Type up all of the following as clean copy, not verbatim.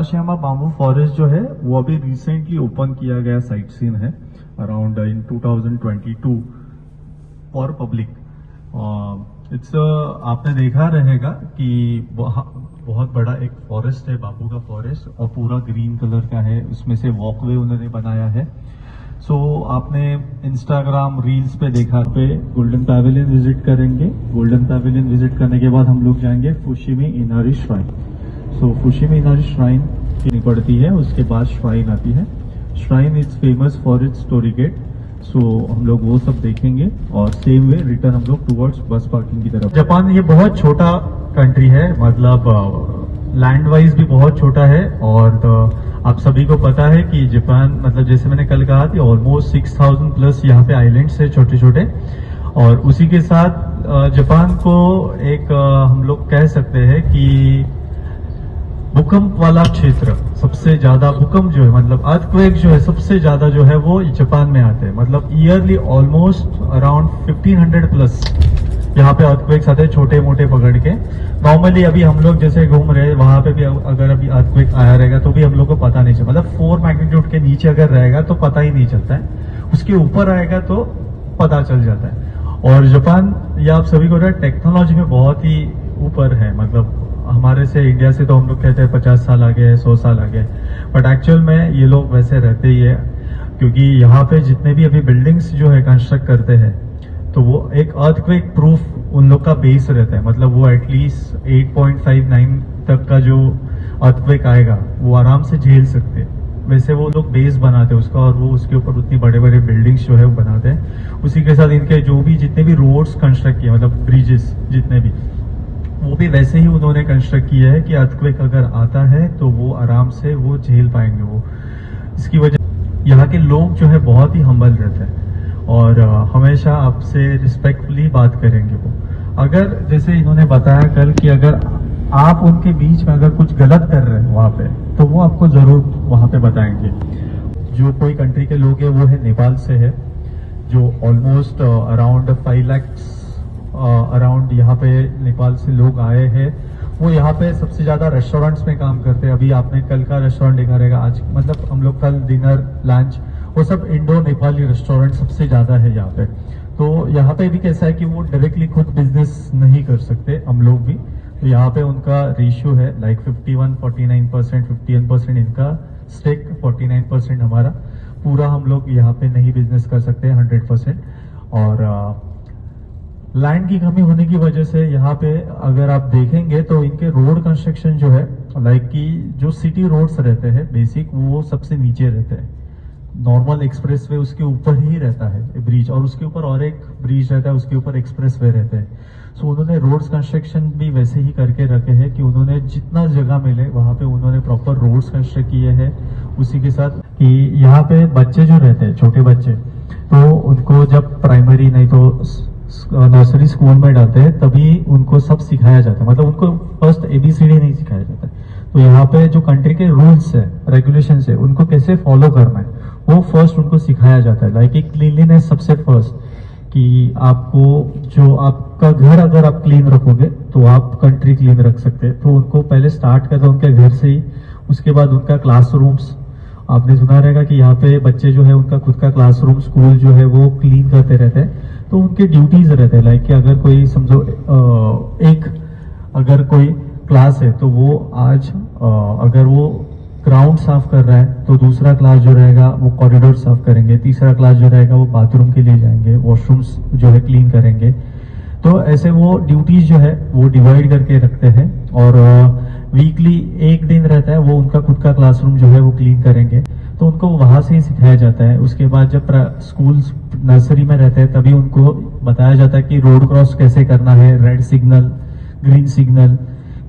नाकाशियामा bamboo forest जो है वो अभी रिसेंटली ओपन किया गया साइट सीन है around in 2022 for public. It's आपने देखा रहेगा कि बहुत बड़ा एक फॉरेस्ट है, बाम्बू का फॉरेस्ट, और पूरा ग्रीन कलर का है। उसमें से वॉकवे उन्होंने बनाया है। सो आपने इंस्टाग्राम रील्स पे देखा पे गोल्डन पैवेलियन विजिट करेंगे। गोल्डन पैवेलियन विजिट करने के बाद हम लोग जाएंगे Fushimi Inari shrine. So Fushimi Inari shrine की पड़ती है, उसके बाद श्राइन आती है। Shrine is famous for its story gate. So हम लोग वो सब देखेंगे और सेम वे रिटर्न हम लोग टुवर्ड्स बस पार्किंग की तरफ। जापान ये बहुत छोटा कंट्री है, मतलब लैंड वाइज भी बहुत छोटा है। और आप सभी को पता है कि जापान, मतलब जैसे मैंने कल कहा था, ऑलमोस्ट 6000 प्लस यहाँ पे आइलैंड्स है छोटे छोटे। और उसी के साथ जापान को एक हम लोग कह सकते हैं कि भूकंप वाला क्षेत्र, सबसे ज्यादा भूकंप जो है, मतलब अर्थक्वेक जो है सबसे ज्यादा जो है वो जापान में आते हैं। मतलब ईयरली ऑलमोस्ट अराउंड 1500 प्लस यहाँ पे अर्थक्वेक्स आते हैं, छोटे मोटे पकड़ के। नॉर्मली अभी हम लोग जैसे घूम रहे हैं वहां पे भी अगर अभी अर्थक्वेक आया रहेगा तो भी हम लोग को पता नहीं चलता। मतलब 4 मैग्नीट्यूड के नीचे अगर रहेगा तो पता ही नहीं चलता है, उसके ऊपर आएगा तो पता चल जाता है। और जापान, ये आप सभी को टेक्नोलॉजी में बहुत ही ऊपर है। मतलब हमारे से, इंडिया से तो हम लोग कहते हैं 50 साल आगे है, 100 साल आगे, बट एक्चुअल में ये लोग वैसे रहते ही है। क्योंकि यहाँ पे जितने भी अभी बिल्डिंग्स जो है कंस्ट्रक्ट करते हैं तो वो एक अर्थक्वेक प्रूफ उन लोग का बेस रहता है। मतलब वो एटलीस्ट 8.59 तक का जो अर्थक्वेक आएगा वो आराम से झेल सकते हैं। वैसे वो लोग बेस बनाते हैं उसका, और वो उसके ऊपर उतनी बड़े बड़े बिल्डिंग्स जो है वो बनाते हैं। उसी के साथ इनके जो भी जितने भी रोड्स कंस्ट्रक्ट किए, मतलब ब्रिजेस जितने भी, वो भी वैसे ही उन्होंने कंस्ट्रक्ट किया है कि अर्थक्वेक अगर आता है तो वो आराम से वो झेल पाएंगे। वो इसकी वजह यहाँ के लोग जो है बहुत ही हम्बल रहते हैं और हमेशा आपसे रिस्पेक्टफुली बात करेंगे। वो अगर जैसे इन्होंने बताया कल कि अगर आप उनके बीच में अगर कुछ गलत कर रहे हैं वहां पे, तो वो आपको जरूर वहां पे बताएंगे। जो कोई कंट्री के लोग हैं वो है नेपाल से है, जो ऑलमोस्ट अराउंड 5 लाख अराउंड यहाँ पे नेपाल से लोग आए हैं। वो यहाँ पे सबसे ज्यादा रेस्टोरेंट्स में काम करते हैं। अभी आपने कल का रेस्टोरेंट देखा रहेगा, आज मतलब हम लोग कल डिनर लंच वो सब इंडो नेपाली रेस्टोरेंट सबसे ज्यादा है यहाँ पे। तो यहाँ पे भी कैसा है कि वो डायरेक्टली खुद बिजनेस नहीं कर सकते, हम लोग भी। तो यहाँ पे उनका रेशियो है लाइक 51-49%, 51% इनका स्टेक, 49% हमारा। पूरा हम लोग यहाँ पे नहीं बिजनेस कर सकते 100%। और लैंड की कमी होने की वजह से यहाँ पे अगर आप देखेंगे तो इनके रोड कंस्ट्रक्शन जो है, लाइक कि जो सिटी रोड्स रहते हैं बेसिक, वो सबसे नीचे रहते हैं। नॉर्मल एक्सप्रेसवे उसके ऊपर ही रहता है ब्रिज, और उसके ऊपर और एक ब्रिज रहता है, उसके ऊपर एक्सप्रेसवे रहते हैं। सो उन्होंने रोड्स कंस्ट्रक्शन भी वैसे ही करके रखे हैं कि उन्होंने जितना जगह मिले वहां पे उन्होंने प्रॉपर रोड्स कंस्ट्रक्ट किए हैं। उसी के साथ कि यहाँ पे बच्चे जो रहते हैं, छोटे बच्चे, तो उनको जब प्राइमरी नहीं तो नर्सरी स्कूल में डालते हैं तभी उनको सब सिखाया जाता है। मतलब उनको फर्स्ट ABCD नहीं सिखाया जाता है। तो यहाँ पे जो कंट्री के रूल्स है, रेगुलेशंस है, उनको कैसे फॉलो करना है वो फर्स्ट उनको सिखाया जाता है। लाइक क्लीनलीनेस सबसे फर्स्ट, कि आपको जो आपका घर अगर आप क्लीन रखोगे तो आप कंट्री क्लीन रख सकते हैं। तो उनको पहले स्टार्ट करते हैं उनके घर से ही। उसके बाद उनका क्लासरूम्स, आपने सुना रहेगा कि यहाँ पे बच्चे जो है उनका खुद का क्लासरूम, स्कूल जो है वो क्लीन करते रहते हैं। तो उनके ड्यूटीज रहते हैं, लाइक कि अगर कोई समझो अगर कोई क्लास है तो वो आज अगर वो ग्राउंड साफ कर रहा है तो दूसरा क्लास जो रहेगा वो कॉरिडोर साफ करेंगे, तीसरा क्लास जो रहेगा वो बाथरूम के लिए जाएंगे, वॉशरूम्स जो है क्लीन करेंगे। तो ऐसे वो ड्यूटीज जो है वो डिवाइड करके रखते हैं। और वीकली एक दिन रहता है वो उनका खुद का क्लासरूम जो है वो क्लीन करेंगे। तो उनको वहां से ही सिखाया जाता है। उसके बाद जब स्कूल नर्सरी में रहते हैं तभी उनको बताया जाता है कि रोड क्रॉस कैसे करना है, रेड सिग्नल, ग्रीन सिग्नल,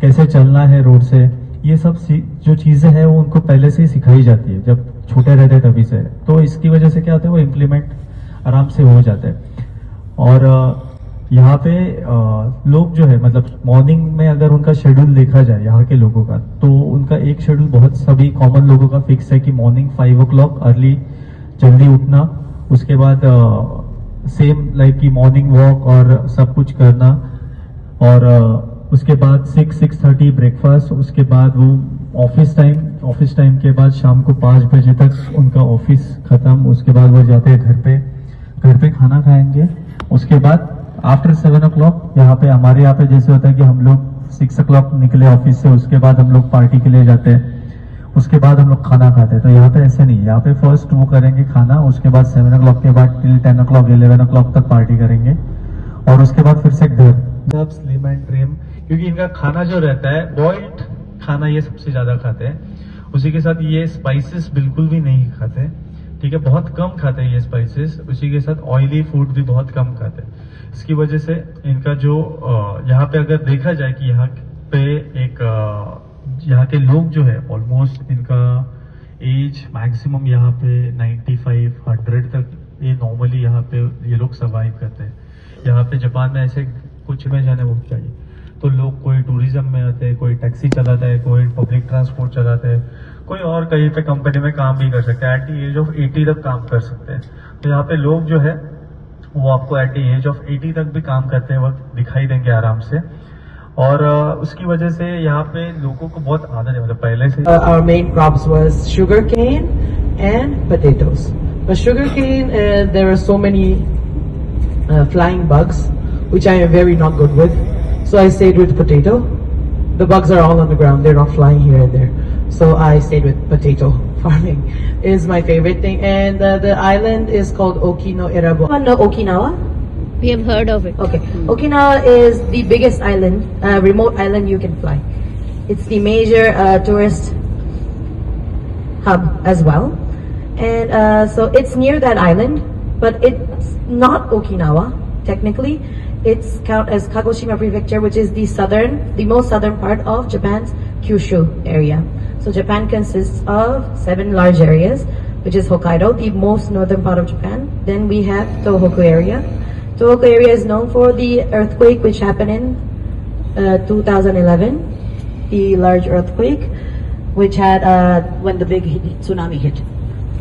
कैसे चलना है रोड से। ये सब जो चीजें हैं वो उनको पहले से ही सिखाई जाती है जब छोटे रहते हैं तभी से। तो इसकी वजह से क्या होता है, वो इम्प्लीमेंट आराम से हो जाता है। और यहाँ पे लोग जो है, मतलब मॉर्निंग में अगर उनका शेड्यूल देखा जाए यहाँ के लोगों का, तो उनका एक शेड्यूल बहुत सभी कॉमन लोगों का फिक्स है कि मॉर्निंग 5 o'clock अर्ली जल्दी उठना, उसके बाद सेम लाइक कि मॉर्निंग वॉक और सब कुछ करना, और उसके बाद 6-6:30 ब्रेकफास्ट, उसके बाद वो ऑफिस टाइम के बाद शाम को 5 बजे तक उनका ऑफिस खत्म। उसके बाद वो जाते हैं घर पे खाना खाएंगे। उसके बाद आफ्टर 7 o'clock हमारे यहाँ पे जैसे होता है कि हम लोग 6 o'clock निकले ऑफिस से, उसके बाद हम लोग पार्टी के लिए जाते हैं, उसके बाद हम लोग खाना खाते हैं। तो यहाँ पे ऐसे नहीं, यहाँ पे फर्स्ट वो करेंगे खाना, उसके बाद 7 o'clock के बाद टिल 10 o'clock 11 o'clock तक पार्टी करेंगे, और उसके बाद फिर से घर। स्लिम एंड ट्रिम, क्योंकि इनका खाना जो रहता है बॉइल्ड खाना ये सबसे ज्यादा खाते हैं। उसी के साथ ये स्पाइसेस बिल्कुल भी नहीं खाते, ठीक है, बहुत कम खाते हैं ये स्पाइसेस। उसी के साथ ऑयली फूड भी बहुत कम खाते हैं। इसकी वजह से इनका जो यहाँ पे अगर देखा जाए कि यहाँ पे यहाँ के लोग जो है ऑलमोस्ट इनका एज मैक्सिमम यहाँ पे 95-100 तक ये नॉर्मली यहाँ पे ये लोग सर्वाइव करते हैं। यहाँ पे जापान में ऐसे कुछ में जाने वो चाहिए तो लोग कोई टूरिज्म में आते हैं, कोई टैक्सी चलाता है, कोई पब्लिक ट्रांसपोर्ट चलाते हैं, कोई और कहीं पे कंपनी में काम भी कर सकते हैं। एट दी एज ऑफ 80 तक काम कर सकते हैं। तो यहाँ पे लोग जो है वो आपको एट दी एज ऑफ 80 तक भी काम करते हैं वक्त दिखाई देंगे आराम से। और उसकी वजह से यहाँ पे लोगों को बहुत आदत है, मतलब पहले से। Our main crops was sugarcane and potatoes. But sugarcane, there are so many flying bugs, which I am very not good with. So I stayed with potato. The bugs are all on the ground; they're not flying here and there. So I stayed with potato farming. Is my favorite thing, and the island is called Okinawa. Anyone know Okinawa? We have heard of it. Okay. Okinawa is the biggest island, remote island you can fly. It's the major tourist hub as well. And so it's near that island, but it's not Okinawa, technically. It's count as Kagoshima Prefecture, which is the most southern part of Japan's Kyushu area. So Japan consists of 7 large areas, which is Hokkaido, the most northern part of Japan. Then we have Tohoku area. Tohoku area is known for the earthquake which happened in 2011, the large earthquake, which had when the big tsunami hit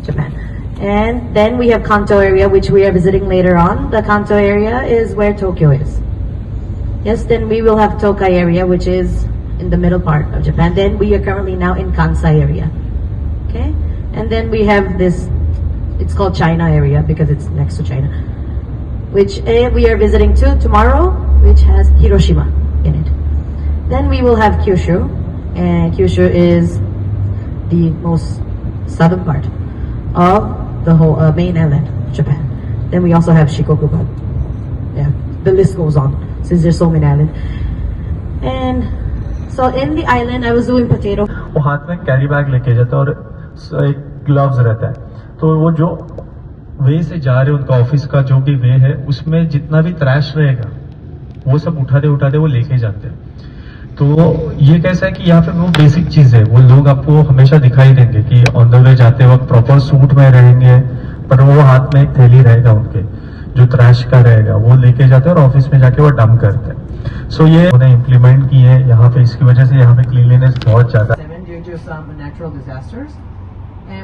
Japan. And then we have Kanto area, which we are visiting later on. The Kanto area is where Tokyo is. Yes, then we will have Tokai area, which is in the middle part of Japan. Then we are currently now in Kansai area. Okay, and then we have this, it's called China area because it's next to China, which we are visiting too tomorrow, which has Hiroshima in it. Then we will have Kyushu, and Kyushu is the most southern part of the whole main island of Japan. Then we also have Shikoku, but yeah, the list goes on since there's so many islands. And so in the island, I was doing potato. वो हाथ में carry bag लेके जाता है और एक gloves रहता है, तो वो जो वे से जा रहे उनका ऑफिस का जो भी वे है उसमें जितना भी ट्रैश रहेगा वो सब उठाते वो लेके जाते हैं। तो ये कैसा है कि यहाँ पे वो बेसिक चीज है, वो लोग आपको हमेशा दिखाई देंगे कि ऑन द वे जाते वक्त प्रॉपर सूट में रहेंगे, पर वो हाथ में एक थैली रहेगा उनके जो ट्रैश का रहेगा, वो लेके जाते हैं और ऑफिस में जाके वो डंप करते हैं। सो ये उन्हें इम्प्लीमेंट की है यहाँ पे, इसकी वजह से यहाँ पे क्लीनलीनेस बहुत ज्यादा। Due to some natural disasters,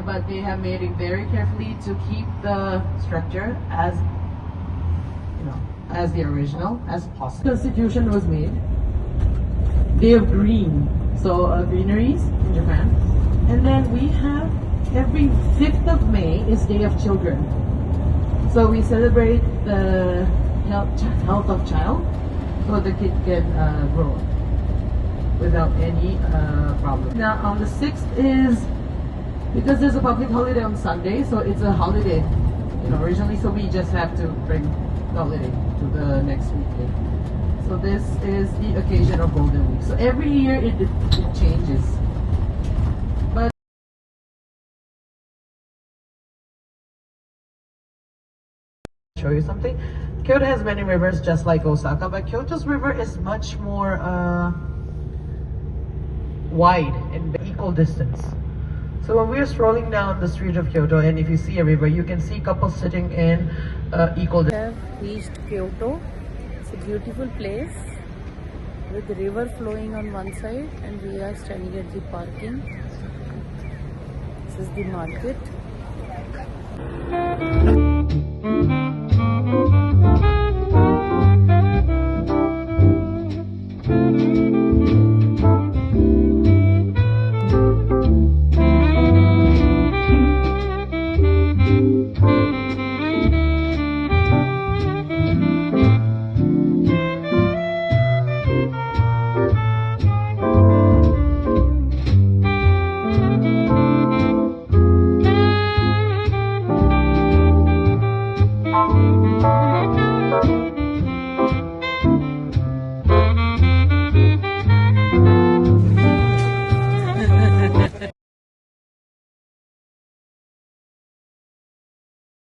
but they have made it very carefully to keep the structure as as the original as possible. Constitution was made. Day of Green, so greeneries in Japan, and then we have every 5th of May is Day of Children. So we celebrate the health of child, so the kid can grow without any problem. Now on the 6th is because there's a public holiday on Sunday, so it's a holiday, originally. So we just have to bring the holiday to the next weekend. So this is the occasion of Golden Week. So every year it changes. But show you something. Kyoto has many rivers just like Osaka, but Kyoto's river is much more wide and equal distance. So when we are strolling down the street of Kyoto, and if you see a river, you can see couples sitting in equal distance. We have reached Kyoto. It's a beautiful place with the river flowing on one side, and we are standing at the parking. This is the market.